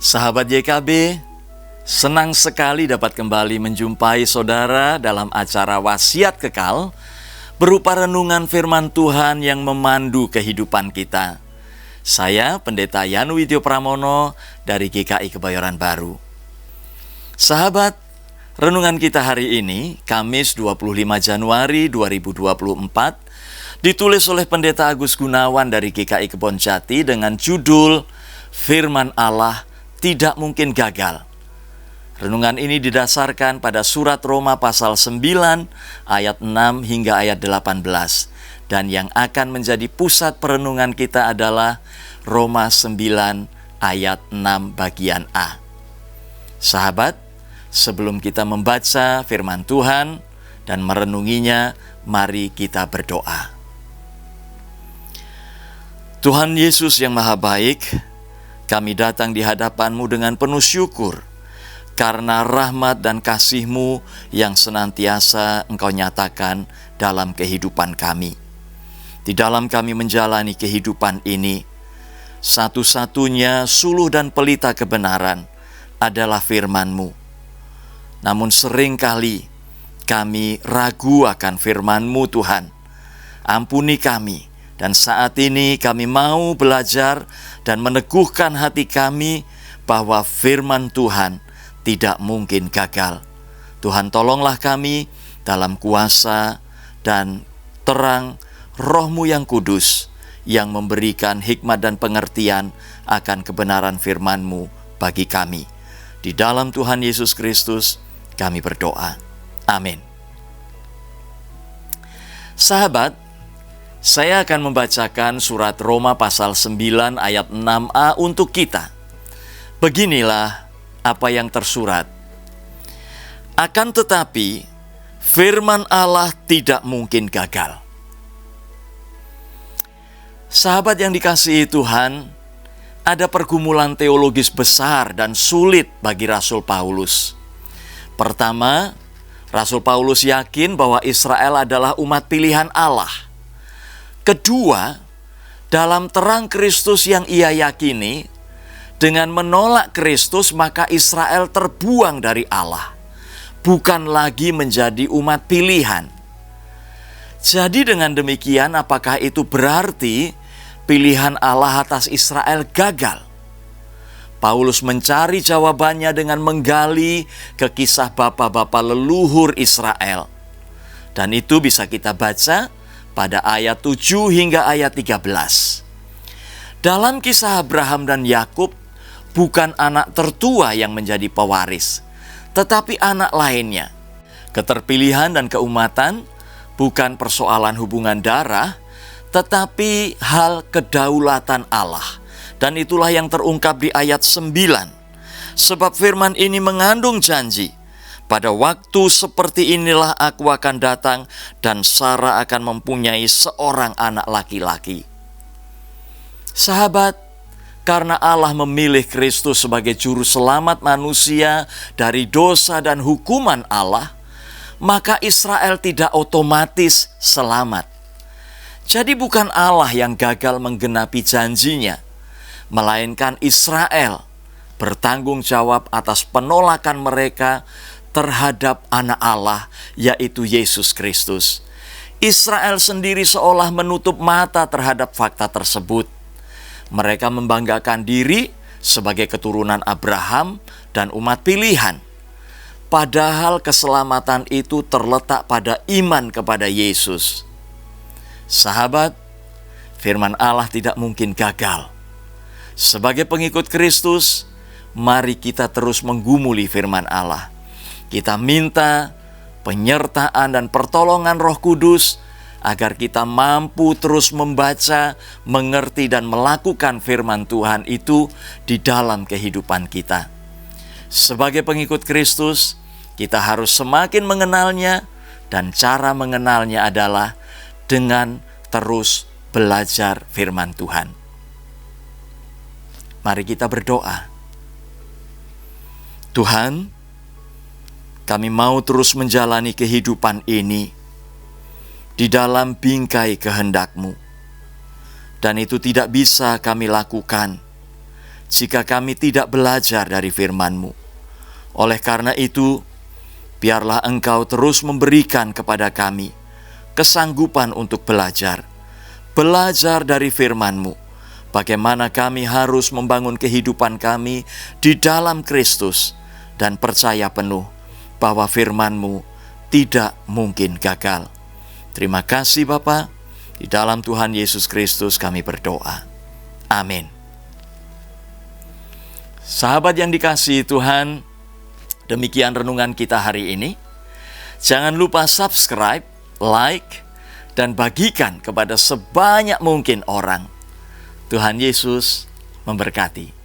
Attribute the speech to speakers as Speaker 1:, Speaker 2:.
Speaker 1: Sahabat YKB, senang sekali dapat kembali menjumpai saudara dalam acara Wasiat Kekal berupa renungan firman Tuhan yang memandu kehidupan kita. Saya Pendeta Yanu Widyo Pramono dari GKI Kebayoran Baru. Sahabat, renungan kita hari ini, Kamis 25 Januari 2024, ditulis oleh Pendeta Agus Gunawan dari GKI Kebonjati dengan judul Firman Allah Tidak Mungkin Gagal. Renungan ini didasarkan pada surat Roma pasal 9 ayat 6 hingga ayat 18. Dan yang akan menjadi pusat perenungan kita adalah Roma 9 ayat 6 bagian A. Sahabat, sebelum kita membaca firman Tuhan dan merenunginya, mari kita berdoa. Tuhan Yesus yang Maha Baik, kami datang di hadapan-Mu dengan penuh syukur karena rahmat dan kasih-Mu yang senantiasa Engkau nyatakan dalam kehidupan kami. Di dalam kami menjalani kehidupan ini, satu-satunya suluh dan pelita kebenaran adalah firman-Mu. Namun seringkali kami ragu akan firman-Mu, Tuhan. Ampuni kami, dan saat ini kami mau belajar dan meneguhkan hati kami bahwa firman Tuhan tidak mungkin gagal. Tuhan, tolonglah kami dalam kuasa dan terang Roh-Mu yang kudus yang memberikan hikmat dan pengertian akan kebenaran firman-Mu bagi kami. Di dalam Tuhan Yesus Kristus kami berdoa. Amin. Sahabat, saya akan membacakan surat Roma pasal 9 ayat 6a untuk kita. Beginilah apa yang tersurat. Akan tetapi, firman Allah tidak mungkin gagal. Sahabat yang dikasihi Tuhan, ada pergumulan teologis besar dan sulit bagi Rasul Paulus. Pertama, Rasul Paulus yakin bahwa Israel adalah umat pilihan Allah. Kedua, dalam terang Kristus yang ia yakini, dengan menolak Kristus maka Israel terbuang dari Allah, bukan lagi menjadi umat pilihan. Jadi dengan demikian, apakah itu berarti pilihan Allah atas Israel gagal? Paulus mencari jawabannya dengan menggali ke kisah bapa-bapa leluhur Israel. Dan itu bisa kita baca pada ayat 7 hingga ayat 13. Dalam kisah Abraham dan Yakub, bukan anak tertua yang menjadi pewaris, tetapi anak lainnya. Keterpilihan dan keumatan bukan persoalan hubungan darah, tetapi hal kedaulatan Allah. Dan itulah yang terungkap di ayat 9. Sebab firman ini mengandung janji, pada waktu seperti inilah aku akan datang dan Sarah akan mempunyai seorang anak laki-laki. Sahabat, karena Allah memilih Kristus sebagai juru selamat manusia dari dosa dan hukuman Allah, maka Israel tidak otomatis selamat. Jadi bukan Allah yang gagal menggenapi janjinya, melainkan Israel bertanggung jawab atas penolakan mereka terhadap anak Allah, yaitu Yesus Kristus. Israel sendiri seolah menutup mata terhadap fakta tersebut. Mereka membanggakan diri sebagai keturunan Abraham dan umat pilihan. Padahal keselamatan itu terletak pada iman kepada Yesus. Sahabat, firman Allah tidak mungkin gagal. Sebagai pengikut Kristus, mari kita terus menggumuli firman Allah. Kita minta penyertaan dan pertolongan Roh Kudus agar kita mampu terus membaca, mengerti, dan melakukan firman Tuhan itu di dalam kehidupan kita. Sebagai pengikut Kristus, kita harus semakin mengenalnya, dan cara mengenalnya adalah dengan terus belajar firman Tuhan. Mari kita berdoa. Tuhan, kami mau terus menjalani kehidupan ini di dalam bingkai kehendak-Mu. Dan itu tidak bisa kami lakukan jika kami tidak belajar dari firman-Mu. Oleh karena itu, biarlah Engkau terus memberikan kepada kami kesanggupan untuk belajar dari firman-Mu, bagaimana kami harus membangun kehidupan kami di dalam Kristus dan percaya penuh bahwa firman-Mu tidak mungkin gagal. Terima kasih Bapa, di dalam Tuhan Yesus Kristus kami berdoa. Amin. Sahabat yang dikasihi Tuhan, demikian renungan kita hari ini. Jangan lupa subscribe, like, dan bagikan kepada sebanyak mungkin orang. Tuhan Yesus memberkati.